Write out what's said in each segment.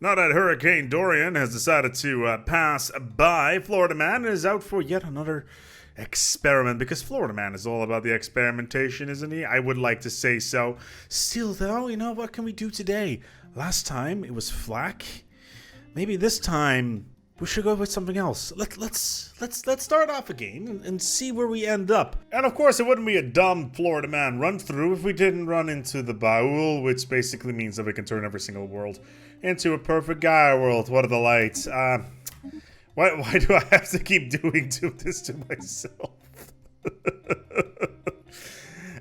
Now that Hurricane Dorian has decided to pass by, Florida Man is out for yet another experiment, because Florida Man is all about the experimentation, isn't he? I would like to say so. Still, though, what can we do today? Last time it was flak. Maybe this time we should go with something else. Let's start off a game and see where we end up. And of course, it wouldn't be a dumb Florida Man run through if we didn't run into the Baul, which basically means that we can turn every single world into a perfect Gaia world. What are the lights? Why do I have to keep doing this to myself?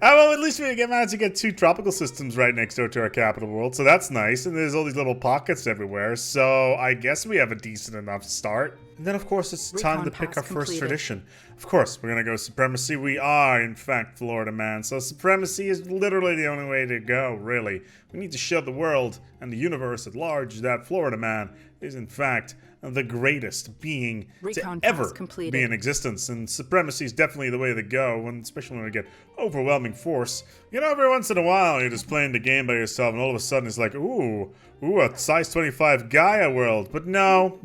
Well, at least we managed to get 2 tropical systems right next door to our capital world, so that's nice. And there's all these little pockets everywhere, so I guess we have a decent enough start. And then, of course, it's time to pick our first tradition. Of course, we're gonna go supremacy. We are, in fact, Florida Man, so supremacy is literally the only way to go, really. We need to show the world and the universe at large that Florida Man is, in fact, the greatest being to ever be in existence, and supremacy is definitely the way to go, and especially when we get overwhelming force. Every once in a while you're just playing the game by yourself, and all of a sudden it's like, ooh, a size 25 Gaia world. But no,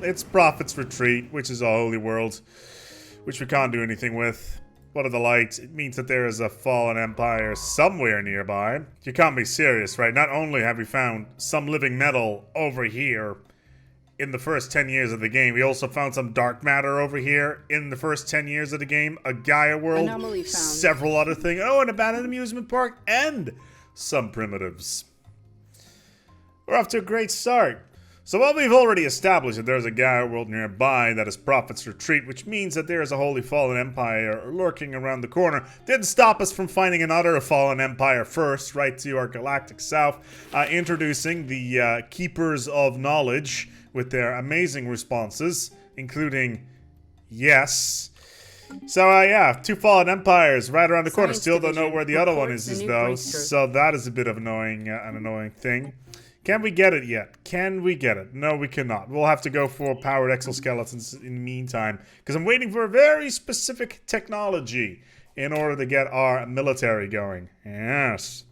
it's Prophet's Retreat, which is a holy world, which we can't do anything with. What are the lights? It means that there is a fallen empire somewhere nearby. You can't be serious, right? Not only have we found some living metal over here in the first 10 years of the game, we also found some dark matter over here in the first 10 years of the game, a Gaia world, several other things, an abandoned amusement park, and some primitives. We're off to a great start. So while we've already established that there's a Gaia world nearby that is Prophet's Retreat, which means that there is a holy fallen empire lurking around the corner, didn't stop us from finding another fallen empire first, right to our galactic south, introducing the Keepers of Knowledge, with their amazing responses, including yes. So, 2 fallen empires right around the corner. Still don't know where the other one is though, so that is a bit of an annoying thing. Can we get it yet? Can we get it? No, we cannot. We'll have to go for powered exoskeletons in the meantime, because I'm waiting for a very specific technology in order to get our military going. Yes.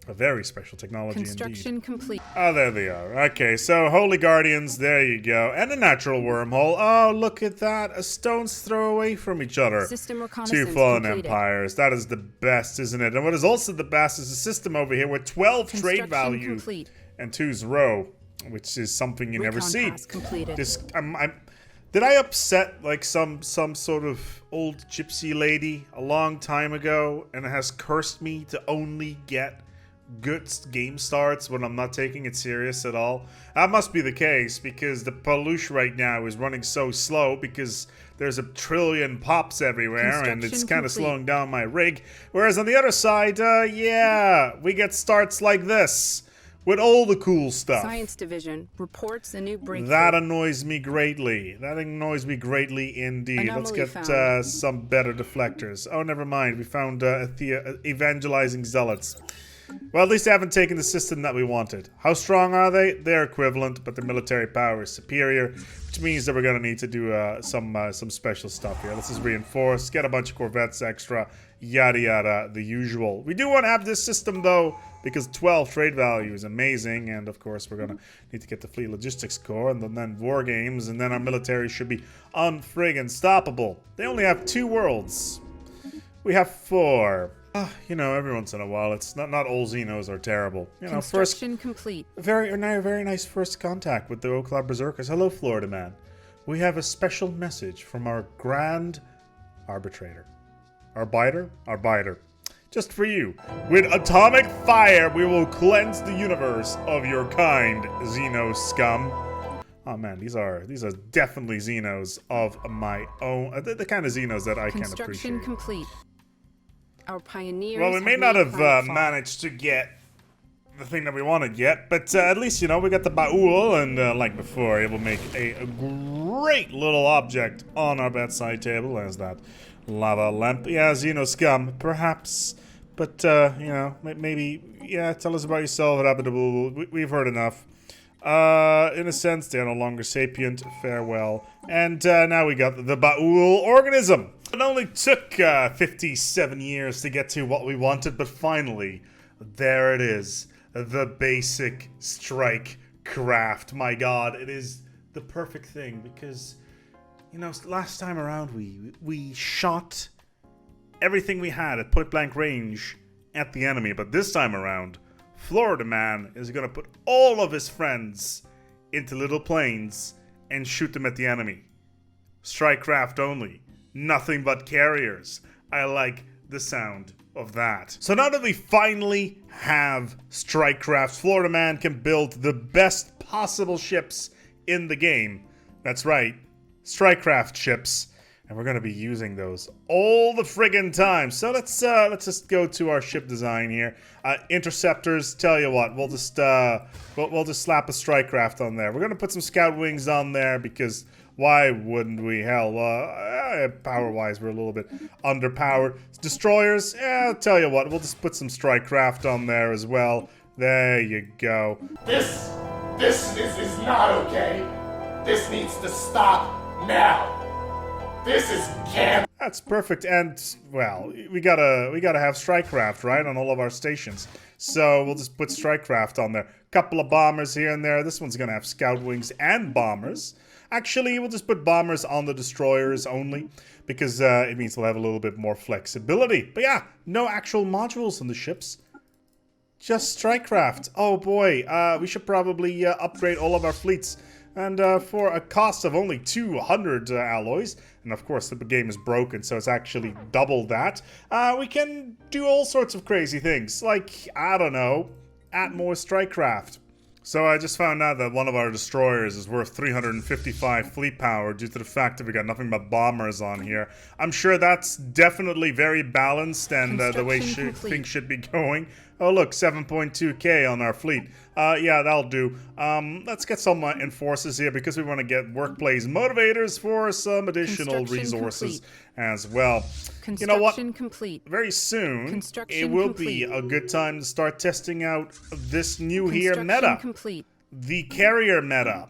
A very special technology Construction indeed. Complete. Oh, there they are. Okay, so Holy Guardians, there you go. And a natural wormhole. Oh, look at that. A stone's throw away from each other. System reconnaissance 2 fallen completed. empires. That is the best, isn't it? And what is also the best is a system over here with 12 trade value complete. and 2's row, which is something you never see. Completed. Did I upset like some sort of old gypsy lady a long time ago and has cursed me to only get good game starts when I'm not taking it serious at all? That must be the case, because the pollution right now is running so slow because there's a trillion pops everywhere and it's kind of slowing down my rig. Whereas on the other side, we get starts like this with all the cool stuff. Science Division reports a new breakthrough. That annoys me greatly. That annoys me greatly indeed. Anomaly Let's get some better deflectors. Oh, never mind. We found evangelizing zealots. Well, at least they haven't taken the system that we wanted. How strong are they? They're equivalent, but their military power is superior, which means that we're going to need to do some special stuff here. Let's just reinforce, get a bunch of corvettes extra, yada yada, the usual. We do want to have this system, though, because 12 trade value is amazing, and of course we're going to need to get the Fleet Logistics Corps, and then War Games, and then our military should be unfriggin' stoppable. They only have 2 worlds. We have 4. Every once in a while, it's not all Xenos are terrible. Construction complete. Very nice first contact with the Oakland Berserkers. Hello, Florida Man. We have a special message from our grand arbitrator. Arbiter. Just for you. With atomic fire, we will cleanse the universe of your kind, Xeno scum. Oh man, these are definitely Xenos of my own. The kind of Xenos that I can appreciate. Construction complete. Our pioneers. Well, we may not have managed to get the thing that we wanted yet, but at least, we got the Baul, and like before, it will make a great little object on our bedside table as that lava lamp. Yeah, Xeno scum, perhaps, but, maybe, tell us about yourself. We've heard enough. In a sense, they're no longer sapient. Farewell. And now we got the Baul organism. It only took 57 years to get to what we wanted, but finally, there it is. The basic strike craft. My god, it is the perfect thing because, you know, last time around we shot everything we had at point blank range at the enemy, but this time around, Florida Man is gonna put all of his friends into little planes and shoot them at the enemy. Strike craft only. Nothing but carriers. I like the sound of that. So now that we finally have strike craft, Florida Man can build the best possible ships in the game. That's right, strike craft ships. And we're going to be using those all the friggin' time. So let's just go to our ship design here. Interceptors, tell you what, we'll just slap a strike craft on there. We're going to put some scout wings on there because why wouldn't we? Hell, power-wise, we're a little bit underpowered. Destroyers, I'll tell you what, we'll just put some strike craft on there as well. There you go. This is not okay. This needs to stop now. This is camp. That's perfect, and well, we gotta have strike craft, right, on all of our stations. So we'll just put strike craft on there. Couple of bombers here and there. This one's gonna have scout wings and bombers. Actually, we'll just put bombers on the destroyers only because it means we'll have a little bit more flexibility. But yeah, no actual modules on the ships. Just strike craft. Oh boy, we should probably upgrade all of our fleets. And for a cost of only 200 alloys, and of course the game is broken, so it's actually double that, we can do all sorts of crazy things, like, I don't know, add more strike craft. So I just found out that one of our destroyers is worth 355 fleet power due to the fact that we got nothing but bombers on here. I'm sure that's definitely very balanced and the way things should be going. Oh look, 7.2k on our fleet. Yeah, that'll do. Let's get some enforcers here because we want to get workplace motivators for some additional resources as well. You know what? Complete. Very soon, it will be a good time to start testing out this new here meta. Complete. The carrier meta.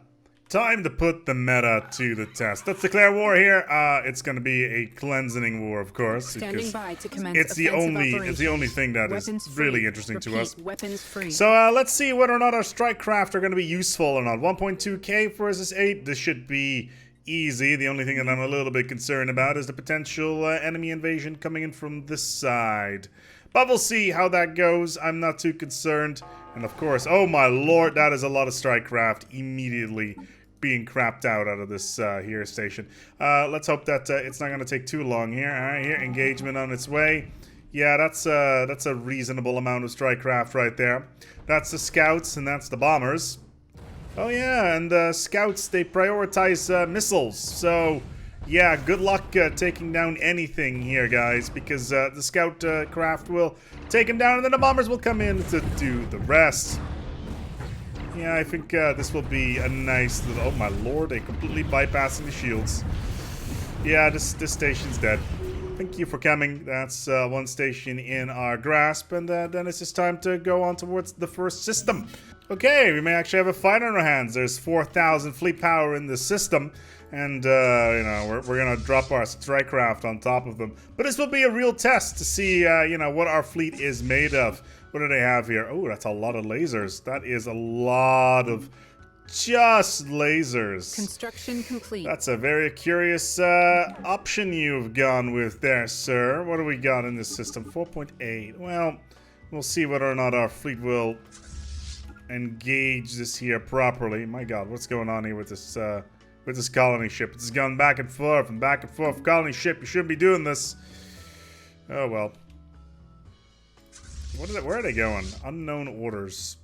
Time to put the meta to the test. Let's declare war here. It's going to be a cleansing war, of course. Standing by to commence it's the only thing that is really interesting to us. Weapons free. So let's see whether or not our strike craft are going to be useful or not. 1.2k versus 8. This should be easy. The only thing that I'm a little bit concerned about is the potential enemy invasion coming in from this side. But we'll see how that goes. I'm not too concerned. And of course, oh my lord, that is a lot of strike craft immediately being crapped out of this here station. Let's hope that it's not going to take too long here. All right, here, engagement on its way. Yeah, that's a reasonable amount of strike craft right there. That's the scouts and that's the bombers. Oh yeah, and scouts, they prioritize missiles. So yeah, good luck taking down anything here, guys, because the scout craft will take them down and then the bombers will come in to do the rest. Yeah, I think this will be a nice little... Oh my lord, they completely bypassing the shields. Yeah, this station's dead. Thank you for coming. That's one station in our grasp, and then it's just time to go on towards the first system. Okay, we may actually have a fight on our hands. There's 4,000 fleet power in the system, and you know, we're gonna drop our strike craft on top of them. But this will be a real test to see you know, what our fleet is made of. What do they have here? Oh, that's a lot of lasers. That is a lot of just lasers. Construction complete. That's a very curious option you've gone with there, sir. What do we got in this system? 4.8. Well, we'll see whether or not our fleet will engage this here properly. My god, what's going on here with this colony ship? It's gone back and forth and back and forth. Colony ship, you shouldn't be doing this. Oh well. Where are they going? Unknown orders.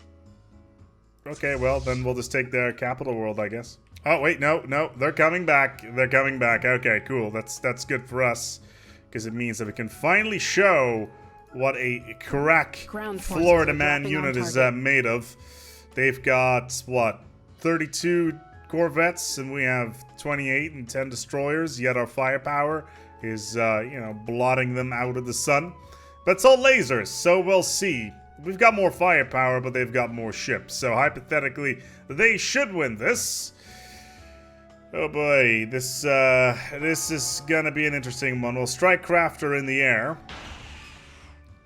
Okay, well, then we'll just take their capital world, I guess. Oh, wait, no, they're coming back. They're coming back. Okay, cool. That's good for us, because it means that we can finally show what a crack Florida Man unit is made of. They've got, what, 32 corvettes, and we have 28 and 10 destroyers, yet our firepower is, you know, blotting them out of the sun. But it's all lasers, so we'll see. We've got more firepower, but they've got more ships. So hypothetically, they should win this. Oh boy, this is gonna be an interesting one. Well, strike craft are in the air.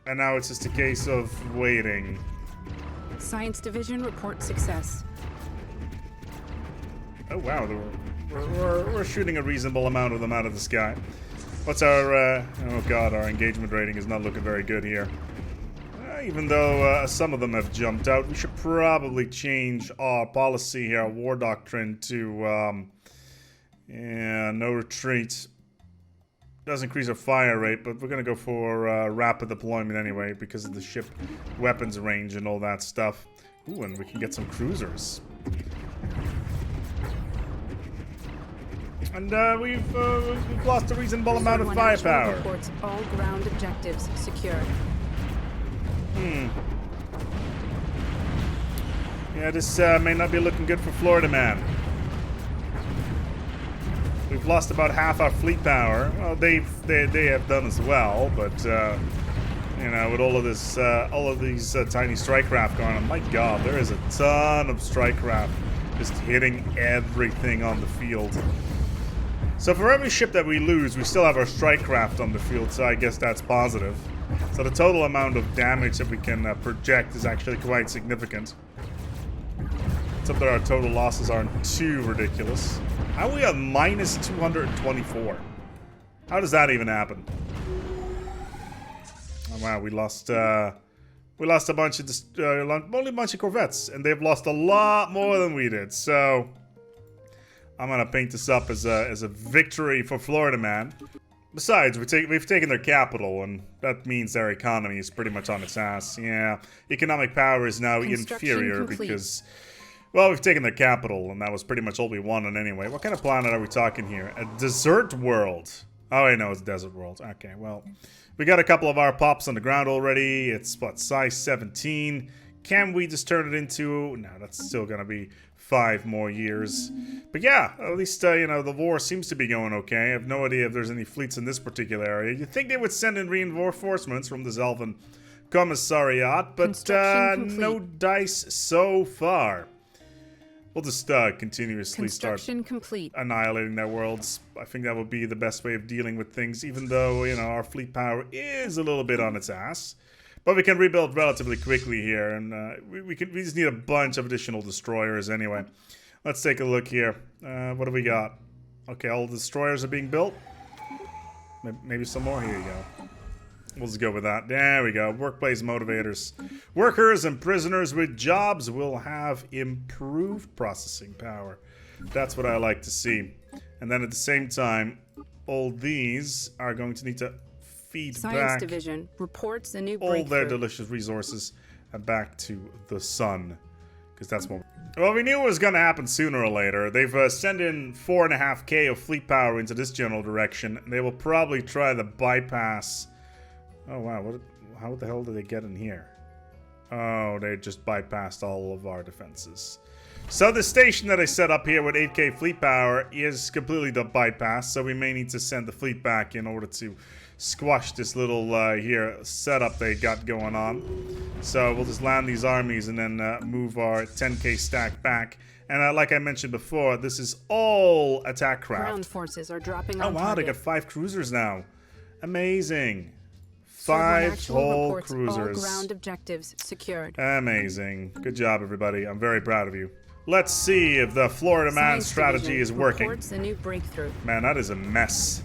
And now it's just a case of waiting. Science Division report success. Oh wow, we're shooting a reasonable amount of them out of the sky. What's our, oh god, our engagement rating is not looking very good here. Even though some of them have jumped out, we should probably change our policy here, our war doctrine, to, yeah, no retreat. Does increase our fire rate, but we're gonna go for rapid deployment anyway, because of the ship weapons range and all that stuff. Ooh, and we can get some cruisers. And we've lost a reasonable amount of firepower. Reports all ground objectives secured. Yeah, this may not be looking good for Florida Man. We've lost about half our fleet power. Well, they have done as well, but you know, with all of these tiny strike craft going on, my God, there is a ton of strike craft just hitting everything on the field. So for every ship that we lose, we still have our strike craft on the field, so I guess that's positive. So the total amount of damage that we can project is actually quite significant. Except that our total losses aren't too ridiculous. How are we at minus 224? How does that even happen? Oh wow, we lost a bunch of only a bunch of corvettes, and they've lost a lot more than we did. So I'm gonna paint this up as a victory for Florida Man. Besides, we've taken their capital, and that means their economy is pretty much on its ass. Yeah, economic power is now inferior because, well, we've taken their capital, and that was pretty much all we wanted anyway. What kind of planet are we talking here? A desert world. Oh, I know, it's a desert world. Okay, well, we got a couple of our pops on the ground already. It's, what, size 17. Can we just turn it into... No, that's still gonna be 5 more years. But yeah, at least, you know, the war seems to be going okay. I have no idea if there's any fleets in this particular area. You'd think they would send in reinforcements from the Zelvan Commissariat, but no dice so far. We'll just continuously start annihilating their worlds. I think that would be the best way of dealing with things, even though, you know, our fleet power is a little bit on its ass. But we can rebuild relatively quickly here, and we just need a bunch of additional destroyers anyway. Let's take a look here. What do we got? Okay, all the destroyers are being built. Maybe some more. Here you go. We'll just go with that. There we go. Workplace motivators. Workers and prisoners with jobs will have improved processing power. That's what I like to see. And then at the same time, all these are going to need to feed Science back Division reports a new all their delicious resources back to the sun, because that's what. Well, we knew it was going to happen sooner or later. They've sent in 4.5k of fleet power into this general direction. They will probably try to bypass. Oh wow! How the hell did they get in here? Oh, they just bypassed all of our defenses. So the station that I set up here with 8k fleet power is completely bypassed. So we may need to send the fleet back in order to squash this little here setup they got going on. So we'll just land these armies and then move our 10k stack back. And like I mentioned before, this is all attack craft. Ground forces are dropping on on wow, target. they got 5 cruisers now. Amazing. 5 whole cruisers. All ground objectives secured. Amazing. Good job, everybody. I'm very proud of you. Let's see if the Florida Man strategy is working. Reports a new breakthrough. Man, that is a mess.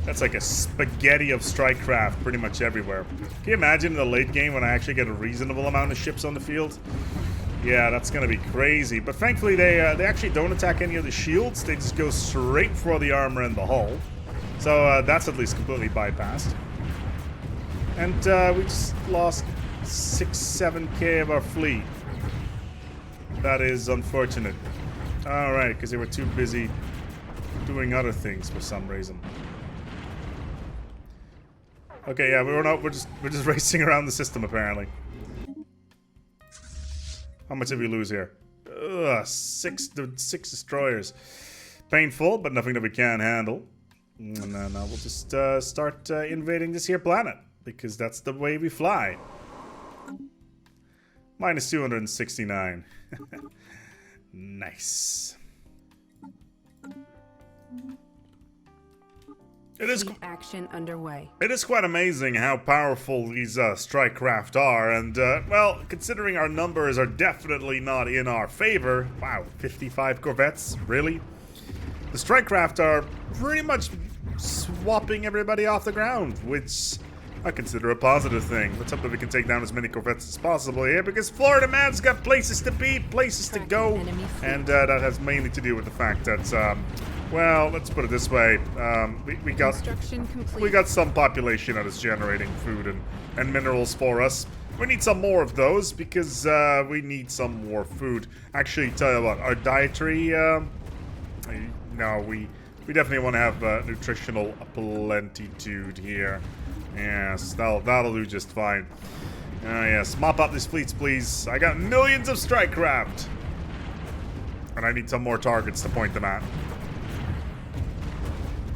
That's like a spaghetti of strike craft pretty much everywhere. Can you imagine in the late game when I actually get a reasonable amount of ships on the field? Yeah, that's gonna be crazy. But thankfully they actually don't attack any of the shields. They just go straight for the armor and the hull. So that's at least completely bypassed. And we just lost 6-7k of our fleet. That is unfortunate. Alright, because they were too busy doing other things for some reason. Okay, yeah, we're just racing around the system apparently. How much did we lose here? Ugh, 6 destroyers. Painful, but nothing that we can't handle. And then we'll just start invading this here planet, because that's the way we fly. Minus 269. Nice. It is. Fleet action underway. It is quite amazing how powerful these strike craft are, and well, considering our numbers are definitely not in our favor. Wow, 55 corvettes, really? The strike craft are pretty much swapping everybody off the ground, which I consider a positive thing. Let's hope that we can take down as many corvettes as possible here, because Florida man's got places to be, places to go, and that has mainly to do with the fact that, well, let's put it this way, we got some population that is generating food and minerals for us. We need some more of those, because we need some more food. Actually, tell you what, our dietary, no, we definitely want to have nutritional plenitude here. Yes, that'll do just fine. Yes, mop up these fleets, please. I got millions of strike craft. And I need some more targets to point them at.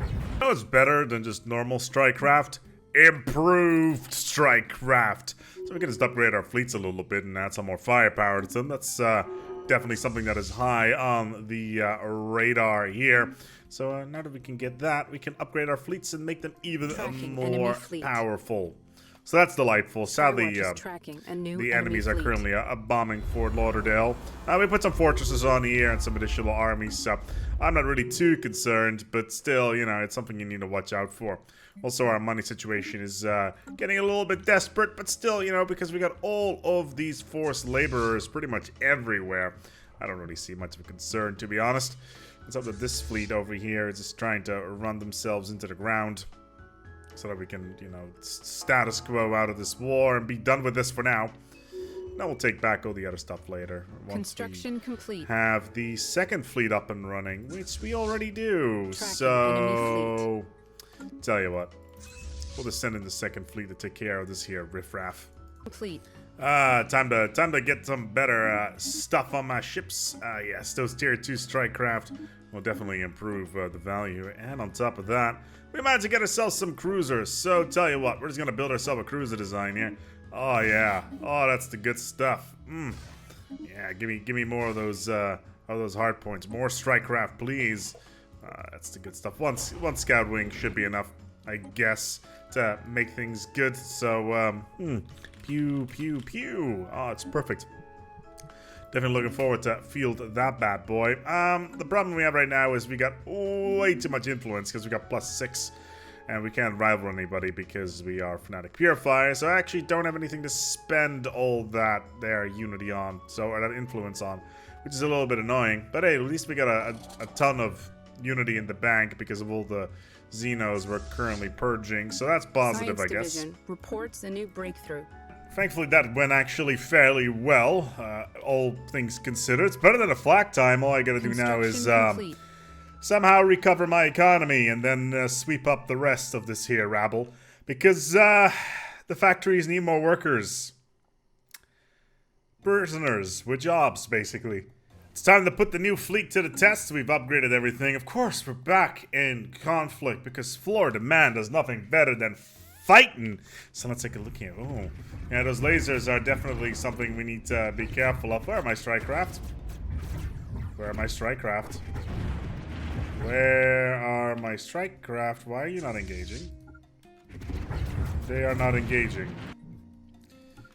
You know what's better than just normal strike craft? Improved strike craft. So we can just upgrade our fleets a little bit and add some more firepower to them. That's definitely something that is high on the radar here. So now that we can get that, we can upgrade our fleets and make them even more powerful. So that's delightful. Sadly, the enemies are currently bombing Fort Lauderdale. We put some fortresses on here and some additional armies, so I'm not really too concerned, but still, you know, it's something you need to watch out for. Also, our money situation is getting a little bit desperate, but still, you know, because we got all of these forced laborers pretty much everywhere, I don't really see much of a concern, to be honest. It's up that this fleet over here is just trying to run themselves into the ground so that we can, you know, status quo out of this war and be done with this for now. Now we'll take back all the other stuff later. Construction complete. Have the second fleet up and running, which we already do. So, tell you what, we'll just send in the second fleet to take care of this here riffraff. Complete. Time to get some better stuff on my ships. Yes, those tier 2 strike craft will definitely improve the value. And on top of that, we managed to get ourselves some cruisers. So tell you what, we're just gonna build ourselves a cruiser design here. Oh yeah, oh that's the good stuff. Yeah, give me more of those hard points. More strike craft, please. That's the good stuff. One scout wing should be enough, I guess, to make things good. So pew pew pew. Oh, it's perfect. Definitely looking forward to field that bad boy. The problem we have right now is we got way too much influence because we got +6. And we can't rival anybody because we are Fnatic Purifier. So I actually don't have anything to spend all that there unity on. Or that influence on. Which is a little bit annoying. But hey, at least we got a ton of unity in the bank because of all the Xenos we're currently purging. So that's positive, I guess. Division reports a new breakthrough. Thankfully, that went actually fairly well, all things considered. It's better than a flak time. All I gotta do now is somehow recover my economy and then sweep up the rest of this here rabble. Because the factories need more workers. Prisoners with jobs, basically. It's time to put the new fleet to the test. We've upgraded everything. Of course, we're back in conflict because Florida man does nothing better than fighting. So let's take a look here. Oh, yeah, those lasers are definitely something we need to be careful of. Where are my strike craft? Where are my strike craft? Where are my strike craft? Why are you not engaging? They are not engaging.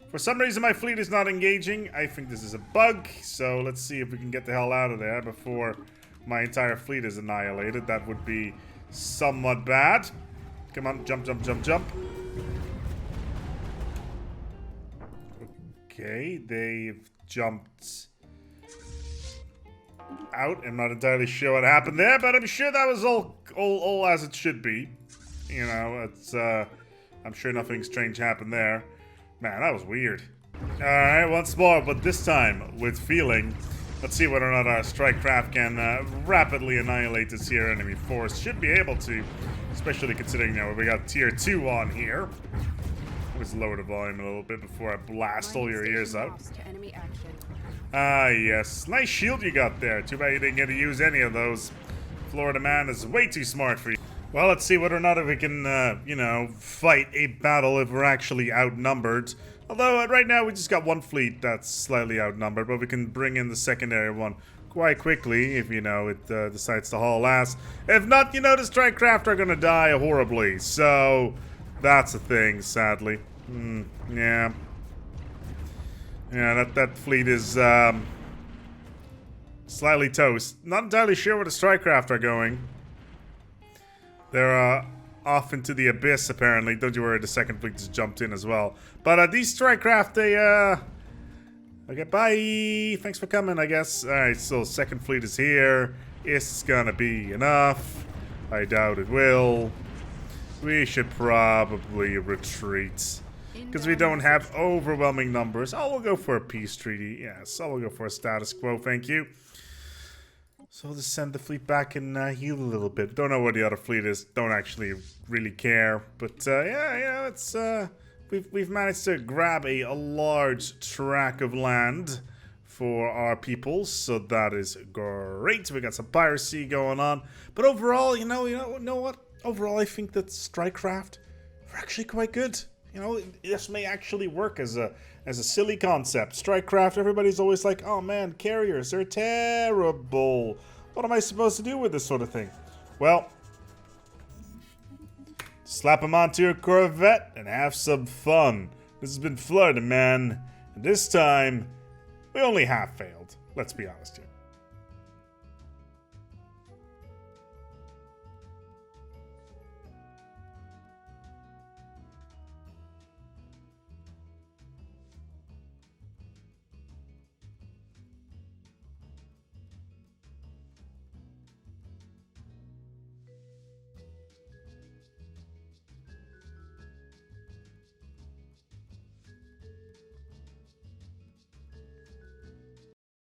For some reason my fleet is not engaging. I think this is a bug. So let's see if we can get the hell out of there before my entire fleet is annihilated. That would be somewhat bad. Come on, jump, jump, jump, jump. Okay, they've jumped out. I'm not entirely sure what happened there, but I'm sure that was all as it should be. You know, it's I'm sure nothing strange happened there. Man, that was weird. Alright, once more, but this time with feeling. Let's see whether or not our strike craft can rapidly annihilate this here enemy force. Should be able to, especially considering now we got tier 2 on here. Let's lower the volume a little bit before I blast all your ears out. Ah, yes. Nice shield you got there. Too bad you didn't get to use any of those. Florida man is way too smart for you. Well, let's see whether or not we can, you know, fight a battle if we're actually outnumbered. Although, right now, we just got one fleet that's slightly outnumbered, but we can bring in the secondary one quite quickly if, you know, it decides to haul ass. If not, you know, the strike craft are gonna die horribly. So, that's a thing, sadly. Yeah. Yeah, that fleet is, slightly toast. Not entirely sure where the strike craft are going. They're, off into the abyss, apparently. Don't you worry, the second fleet just jumped in as well. But, these strike craft, they, okay, bye! Thanks for coming, I guess. Alright, so second fleet is here. Is gonna be enough? I doubt it will. We should probably retreat. Because we don't have overwhelming numbers. Oh, we'll go for a peace treaty. Yes, I will go for a status quo, thank you. So we'll just send the fleet back and heal a little bit. Don't know where the other fleet is. Don't actually really care. But yeah, it's we've managed to grab a large tract of land for our peoples, so that is great. We got some piracy going on, but overall, you know what? Overall, I think that strikecraft are actually quite good. You know, this may actually work as a silly concept. Strikecraft, everybody's always like, oh man, carriers, they're terrible. What am I supposed to do with this sort of thing? Well, slap them onto your Corvette and have some fun. This has been Flood, man. And this time, we only half failed. Let's be honest here.